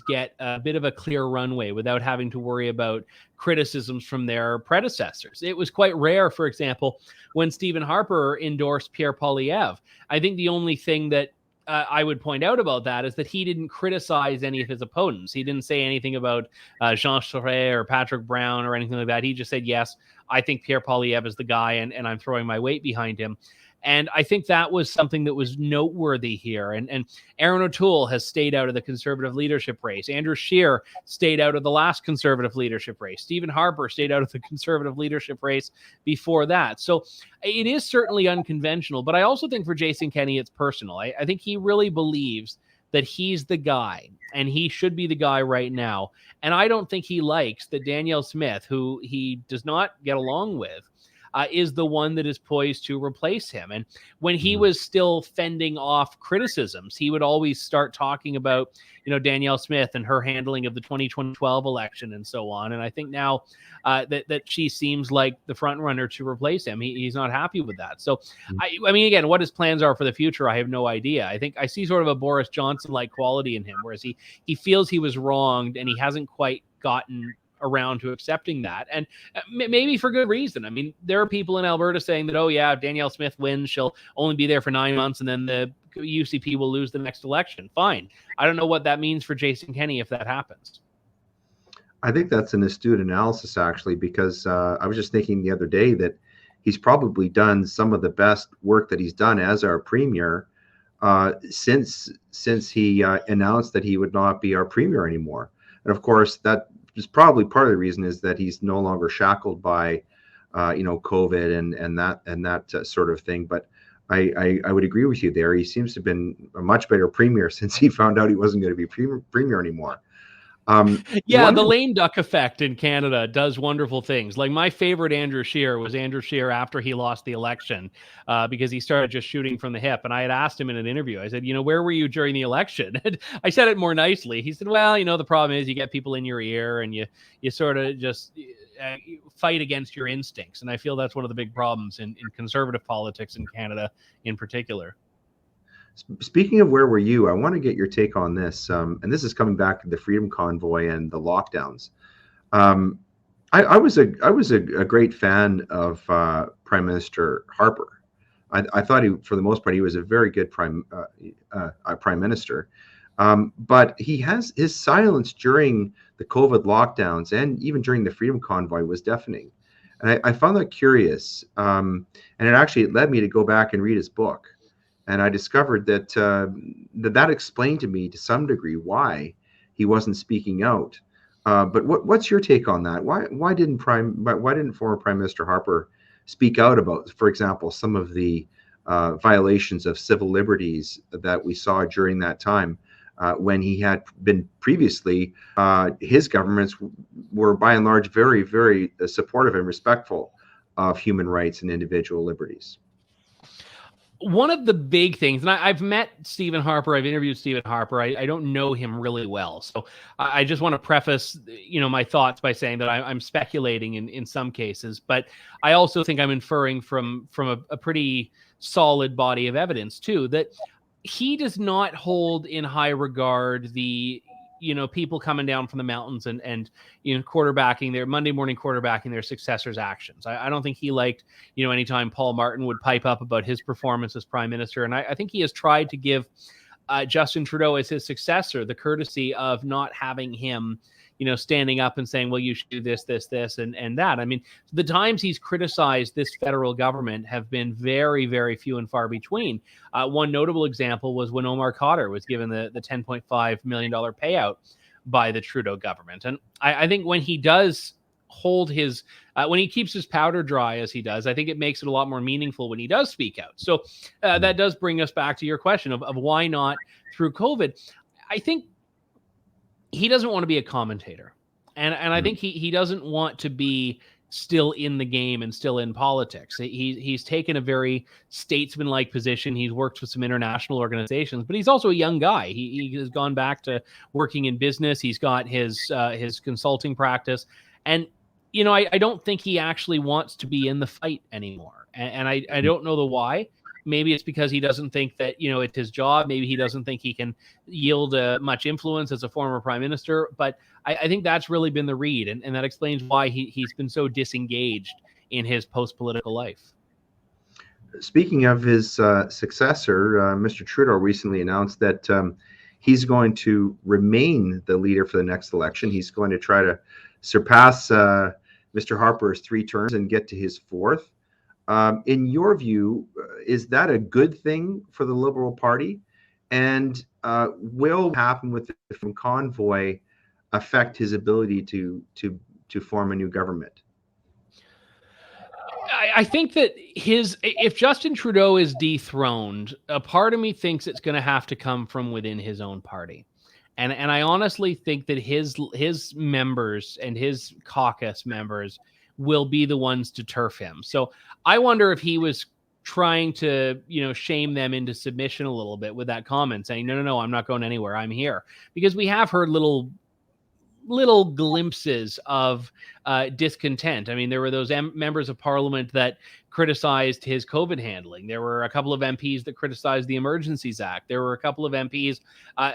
get a bit of a clear runway without having to worry about criticisms from their predecessors. It was quite rare, for example, when Stephen Harper endorsed Pierre Poilievre. I think the only thing that I would point out about that is that he didn't criticize any of his opponents. He didn't say anything about Jean Charest or Patrick Brown or anything like that. He just said, yes, I think Pierre Poilievre is the guy, and I'm throwing my weight behind him. And I think that was something that was noteworthy here. And Aaron O'Toole has stayed out of the Conservative leadership race. Andrew Scheer stayed out of the last Conservative leadership race. Stephen Harper stayed out of the Conservative leadership race before that. So it is certainly unconventional, but I also think for Jason Kenney, it's personal. I think he really believes that he's the guy, and he should be the guy right now. And I don't think he likes that Danielle Smith, who he does not get along with, is the one that is poised to replace him. And when he was still fending off criticisms, he would always start talking about, Danielle Smith and her handling of the 2012 election and so on. And I think now that she seems like the front runner to replace him, he's not happy with that. So, I mean, again, what his plans are for the future, I have no idea. I think I see sort of a Boris Johnson-like quality in him, whereas he feels he was wronged and he hasn't quite gotten around to accepting that, and maybe for good reason. I mean, there are people in Alberta saying that, oh yeah, if Danielle Smith wins, she'll only be there for 9 months and then the UCP will lose the next election. Fine. I don't know what that means for Jason Kenney if that happens. I think that's an astute analysis, actually, because I was just thinking the other day that he's probably done some of the best work that he's done as our premier since he announced that he would not be our premier anymore. And of course, that is probably part of the reason is that he's no longer shackled by, COVID and that sort of thing. But I would agree with you there. He seems to have been a much better premier since he found out he wasn't going to be premier anymore. The lame duck effect in Canada does wonderful things. Like my favorite Andrew Scheer was Andrew Scheer after he lost the election because he started just shooting from the hip. And I had asked him in an interview, I said, where were you during the election? And I said it more nicely. He said, well, the problem is you get people in your ear and you sort of just fight against your instincts. And I feel that's one of the big problems in conservative politics in Canada in particular. Speaking of where were you, I want to get your take on this. And this is coming back to the Freedom Convoy and the lockdowns. I was a great fan of Prime Minister Harper. I thought for the most part, he was a very good prime minister. But his silence during the COVID lockdowns and even during the Freedom Convoy was deafening. And I found that curious. And it led me to go back and read his book. And I discovered that that explained to me to some degree why he wasn't speaking out. But what's your take on that? Why didn't former Prime Minister Harper speak out about, for example, some of the violations of civil liberties that we saw during that time when he had been previously? His governments were by and large very, very supportive and respectful of human rights and individual liberties. One of the big things, and I've met Stephen Harper, I've interviewed Stephen Harper. I don't know him really well. So I just want to preface, my thoughts by saying that I'm speculating in some cases, but I also think I'm inferring from a pretty solid body of evidence too, that he does not hold in high regard the people coming down from the mountains and quarterbacking their Monday morning quarterbacking their successors' actions. I don't think he liked, anytime Paul Martin would pipe up about his performance as prime minister. And I think he has tried to give Justin Trudeau as his successor the courtesy of not having him, standing up and saying, well, you should do this, and that. I mean, the times he's criticized this federal government have been very, very few and far between. One notable example was when Omar Khadr was given the $10.5 million payout by the Trudeau government. And I think when he does hold his, when he keeps his powder dry as he does, I think it makes it a lot more meaningful when he does speak out. So that does bring us back to your question of why not through COVID. I think he doesn't want to be a commentator. And I think he doesn't want to be still in the game and still in politics. He's taken a very statesman-like position. He's worked with some international organizations, but he's also a young guy. He has gone back to working in business. He's got his consulting practice. And, I don't think he actually wants to be in the fight anymore. And I don't know the why. Maybe it's because he doesn't think that, it's his job. Maybe he doesn't think he can yield much influence as a former prime minister. But I think that's really been the read. And that explains why he's been so disengaged in his post-political life. Speaking of his successor, Mr. Trudeau recently announced that he's going to remain the leader for the next election. He's going to try to surpass Mr. Harper's 3 terms and get to his 4th. In your view, is that a good thing for the Liberal Party? And will what happen with the Freedom Convoy affect his ability to form a new government? I think that if Justin Trudeau is dethroned, a part of me thinks it's going to have to come from within his own party. And I honestly think that his members and his caucus members will be the ones to turf him. So I wonder if he was trying to, shame them into submission a little bit with that comment, saying, no, I'm not going anywhere. I'm here. Because we have heard little glimpses of discontent. I mean, there were those members of parliament that criticized his COVID handling. There were a couple of MPs that criticized the Emergencies Act. There were a couple of MPs,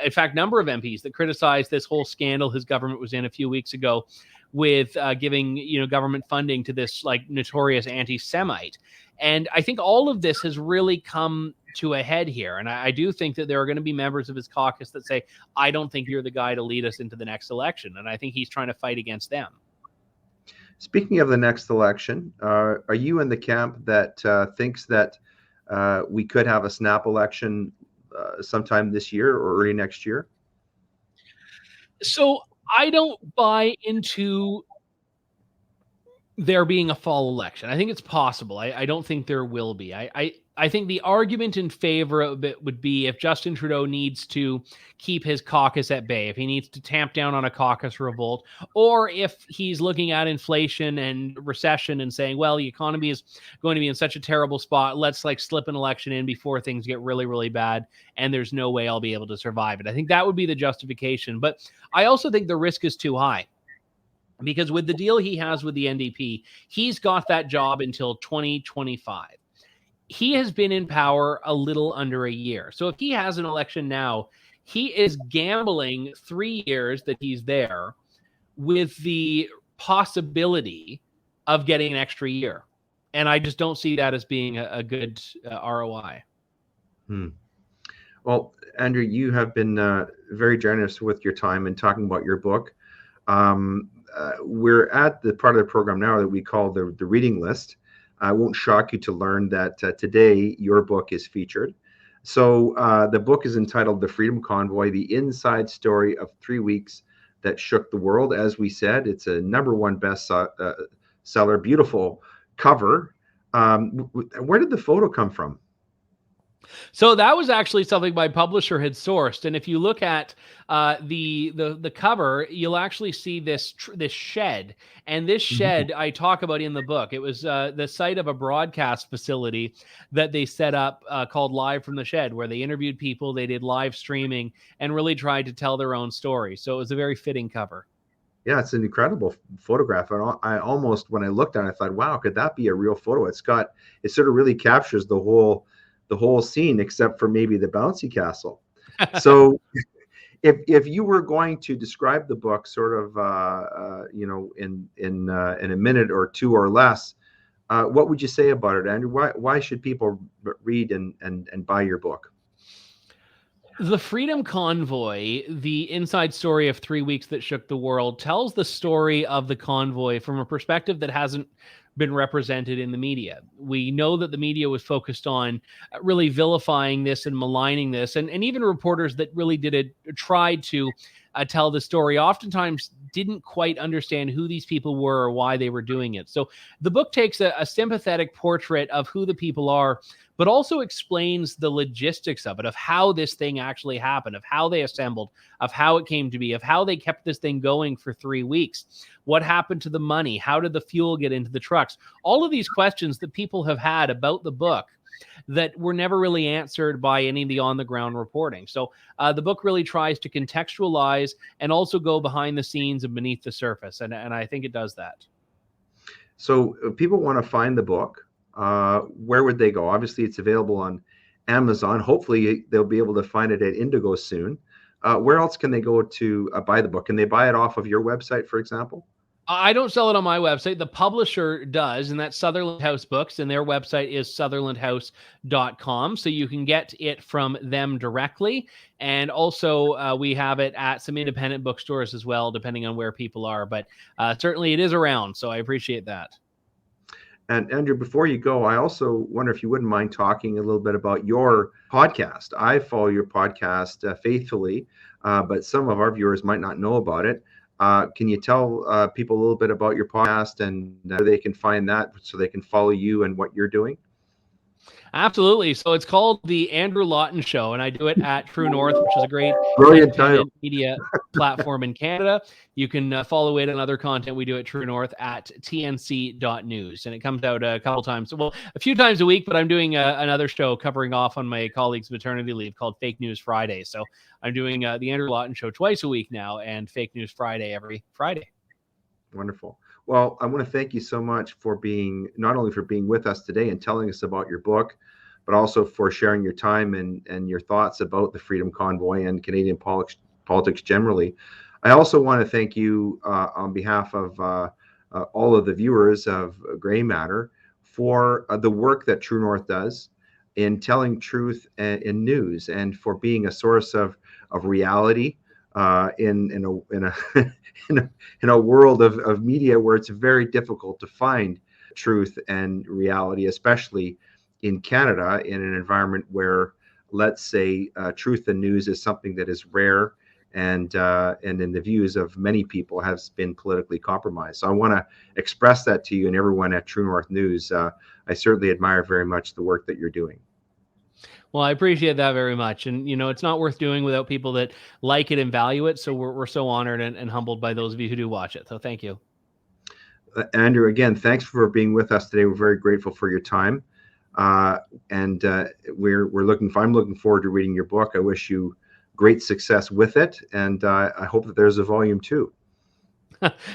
in fact, number of MPs that criticized this whole scandal his government was in a few weeks ago with giving, government funding to this like notorious anti-Semite. And I think all of this has really come to a head here. And I do think that there are going to be members of his caucus that say, I don't think you're the guy to lead us into the next election. And I think he's trying to fight against them. Speaking of the next election, are you in the camp that thinks that we could have a snap election sometime this year or early next year? So I don't buy into there being a fall election. I think it's possible. I don't think there will be. I think the argument in favor of it would be if Justin Trudeau needs to keep his caucus at bay, if he needs to tamp down on a caucus revolt, or if he's looking at inflation and recession and saying, well, the economy is going to be in such a terrible spot, let's like slip an election in before things get really, really bad, and there's no way I'll be able to survive it. I think that would be the justification. But I also think the risk is too high. Because with the deal he has with the NDP, he's got that job until 2025. He has been in power a little under a year. So if he has an election now, he is gambling 3 years that he's there with the possibility of getting an extra year. And I just don't see that as being a good ROI. Well, Andrew, you have been very generous with your time and talking about your book. We're at the part of the program now that we call the reading list. I won't shock you to learn that today your book is featured. So the book is entitled The Freedom Convoy, The Inside Story of 3 Weeks That Shook the World. As we said, it's a #1 bestseller, beautiful cover. Where did the photo come from? So that was actually something my publisher had sourced, and if you look at the cover, you'll actually see this shed, and this shed I talk about in the book. It was the site of a broadcast facility that they set up called Live from the Shed, where they interviewed people, they did live streaming, and really tried to tell their own story. So it was a very fitting cover. Yeah, it's an incredible photograph. And I almost, when I looked at it, I thought, wow, could that be a real photo? It sort of really captures the whole scene, except for maybe the bouncy castle. So if you were going to describe the book sort of in a minute or two or less, what would you say about it, Andrew? Why should people read and buy your book? The Freedom Convoy, the inside story of 3 weeks that shook the world, tells the story of the convoy from a perspective that hasn't been represented in the media. We know that the media was focused on really vilifying this and maligning this, and even reporters that really tried to tell the story oftentimes didn't quite understand who these people were or why they were doing it. So the book takes a sympathetic portrait of who the people are, but also explains the logistics of it, of how this thing actually happened, of how they assembled, of how it came to be, of how they kept this thing going for 3 weeks. What happened to the money? How did the fuel get into the trucks? All of these questions that people have had about the book that were never really answered by any of the on-the-ground reporting. So the book really tries to contextualize and also go behind the scenes and beneath the surface, and I think it does that. So if people want to find the book, where would they go? Obviously, it's available on Amazon. Hopefully, they'll be able to find it at Indigo soon. Where else can they go to buy the book? Can they buy it off of your website, for example? I don't sell it on my website. The publisher does, and that's Sutherland House Books, and their website is sutherlandhouse.com. So you can get it from them directly. And also we have it at some independent bookstores as well, depending on where people are. But certainly it is around, so I appreciate that. And Andrew, before you go, I also wonder if you wouldn't mind talking a little bit about your podcast. I follow your podcast faithfully, but some of our viewers might not know about it. Can you tell people a little bit about your podcast and where they can find that so they can follow you and what you're doing? Absolutely. So it's called the Andrew Lawton Show, and I do it at True North, which is a great Brilliant title. independent media platform in Canada. You can follow it and other content we do at True North at tnc.news. And it comes out a couple times, well, a few times a week, but I'm doing another show covering off on my colleague's maternity leave called Fake News Friday. So I'm doing the Andrew Lawton Show twice a week now and Fake News Friday every Friday. Wonderful. Well, I want to thank you so much for not only for being with us today and telling us about your book, but also for sharing your time and your thoughts about the Freedom Convoy and Canadian politics generally. I also want to thank you on behalf of all of the viewers of Grey Matter for the work that True North does in telling truth in news and for being a source of reality in a world of media where it's very difficult to find truth and reality, especially in Canada, in an environment where, let's say, truth and news is something that is rare and in the views of many people has been politically compromised. So I want to express that to you and everyone at True North News. I certainly admire very much the work that you're doing. Well, I appreciate that very much. And, it's not worth doing without people that like it and value it. So we're so honored and humbled by those of you who do watch it. So thank you. Andrew, again, thanks for being with us today. We're very grateful for your time. And I'm looking forward to reading your book. I wish you great success with it. And I hope that there's a volume 2.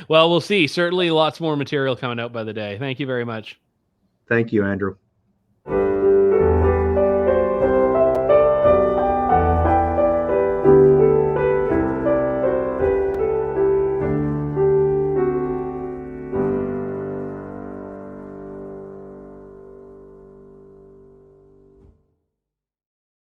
Well, we'll see. Certainly lots more material coming out by the day. Thank you very much. Thank you, Andrew.